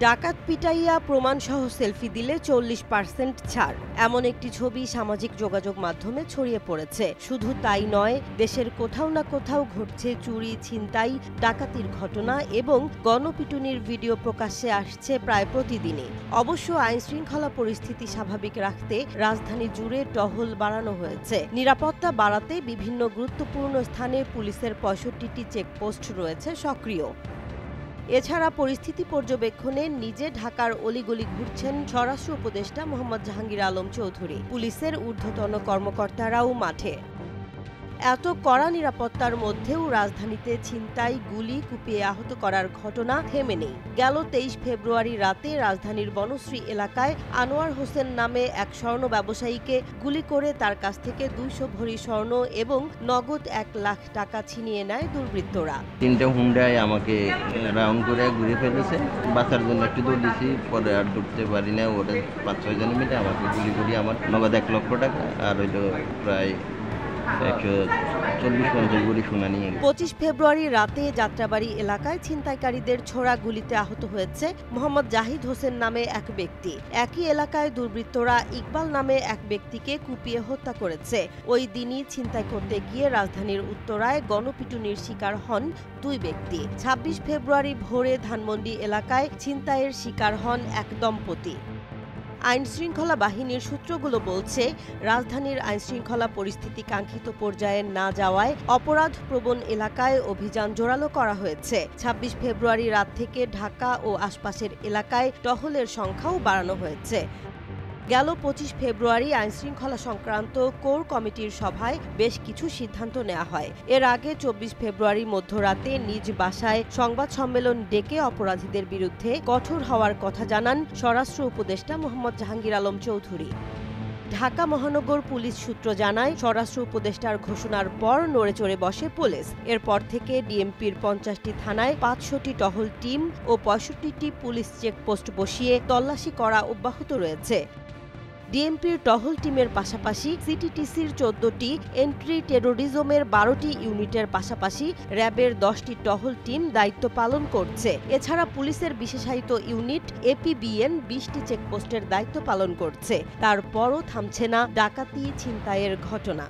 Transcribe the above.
ডাকাত পিটাইয়া প্রমাণসহ সেলফি দিলে 40% ছাড়, এমন একটি ছবি সামাজিক যোগাযোগ মাধ্যমে ছড়িয়ে পড়েছে। শুধু তাই নয়, দেশের কোথাও না কোথাও ঘটছে চুরি, ছিনতাই, ডাকাতির ঘটনা এবং গণপিটুনির ভিডিও প্রকাশ্যে আসছে প্রায় প্রতিদিনই। অবশ্য আইনশৃঙ্খলা পরিস্থিতি স্বাভাবিক রাখতে রাজধানী জুড়ে টহল বাড়ানো হয়েছে। নিরাপত্তা বাড়াতে বিভিন্ন গুরুত্বপূর্ণ স্থানে পুলিশের ৬৫টি চেকপোস্ট রয়েছে সক্রিয়। এছাড়া পরিস্থিতি পর্যবেক্ষণে নিজে ঢাকার অলিগলি ঘুরছেন স্বরাষ্ট্র উপদেষ্টা মোহাম্মদ জাহাঙ্গীর আলম চৌধুরী। পুলিশের ঊর্ধ্বতন কর্মকর্তারাও মাঠে। এত কড়া নিরাপত্তার মধ্যেও রাজধানীতে ছিনতাই, গুলি, কুপিয়ে আহত করার ঘটনা থেমে নেই। গেল ২৩ ফেব্রুয়ারি রাতে রাজধানীর বনশ্রী এলাকায় আনোয়ার হোসেন নামে এক স্বর্ণ ব্যবসায়ীকে গুলি করে তার কাছ থেকে ২০০ ভরি স্বর্ণ এবং নগদ ১ লাখ টাকা ছিনিয়ে নেয় দুর্বৃত্তরা। ৩টে হুন্ডায় আমাকে রাউন্ড করে ঘুরে ফেলেছে। বাঁচার জন্য একটু দৌড় দিয়েছি, পরে আর দৌড়তে পারি না। ওরা ৫-৬ জন মিলে আমাকে গুলি করি। আমার নগদ ১ লক্ষ টাকা আর হইল প্রায় ১৪০-৫০ গুলি সোনা নিয়ে গেছে। ২৫ ফেব্রুয়ারি রাতে যাত্রাবাড়ি এলাকায় ছিনতাইকারীদের ছোড়া গুলিতে আহত হয়েছে মোহাম্মদ জাহিদ হোসেন নামে এক ব্যক্তি। একই এলাকায় দুর্বৃত্তরা ইকবাল নামে এক ব্যক্তিকে কুপিয়ে হত্যা করেছে। ওই দিনই ছিনতাই করতে গিয়ে রাজধানীর উত্তরায় গণপিটুনির শিকার হন ২ ব্যক্তি। ২৬ ফেব্রুয়ারি ভোরে ধানমন্ডি এলাকায় ছিনতাইয়ের শিকার হন এক দম্পতি। আইনশৃঙ্খলা বাহিনীর সূত্রগুলো বলছে, রাজধানীর আইনশৃঙ্খলা পরিস্থিতি কাঙ্ক্ষিত পর্যায়ে না যাওয়ায় অপরাধপ্রবণ এলাকায় অভিযান জোরালো করা হয়েছে। ২৬ ফেব্রুয়ারি রাত থেকে ঢাকা ও আশপাশের এলাকায় টহলের সংখ্যাও বাড়ানো হয়েছে। গেল ২৫ ফেব্রুয়ারি আইনশৃঙ্খলা সংক্রান্ত কোর কমিটির সভায় বেশ কিছু সিদ্ধান্ত নেওয়া হয়। এর আগে ২৪ ফেব্রুয়ারি মধ্যরাতে নিজ বাসায় সংবাদ সম্মেলন ডেকে অপরাধীদের বিরুদ্ধে কঠোর হওয়ার কথা জানান স্বরাষ্ট্র উপদেষ্টা মোহাম্মদ জাহাঙ্গীর আলম চৌধুরী। ঢাকা মহানগর পুলিশ সূত্র জানায়, স্বরাষ্ট্র উপদেষ্টার ঘোষণার পর নড়েচড়ে বসে পুলিশ। এরপর থেকে ডিএমপির ৫০টি থানায় ৫০০টি টহল টিম ও ৬৫টি পুলিশ চেকপোস্ট বসিয়ে তল্লাশি করা অব্যাহত রয়েছে। ডিএমপির টহল টিমের পাশাপাশি সিটিটিসির ১৪টি, এন্ট্রি টেরোরিজমের ১২টি ইউনিটের পাশাপাশি র্যাবের ১০টি টহল টিম দায়িত্ব পালন করছে। এছাড়া পুলিশের বিশেষায়িত ইউনিট এপিবিএন ২০টি চেকপোস্টের দায়িত্ব পালন করছে। তারপরও থামছে না ডাকাতি, ছিনতাইয়ের ঘটনা।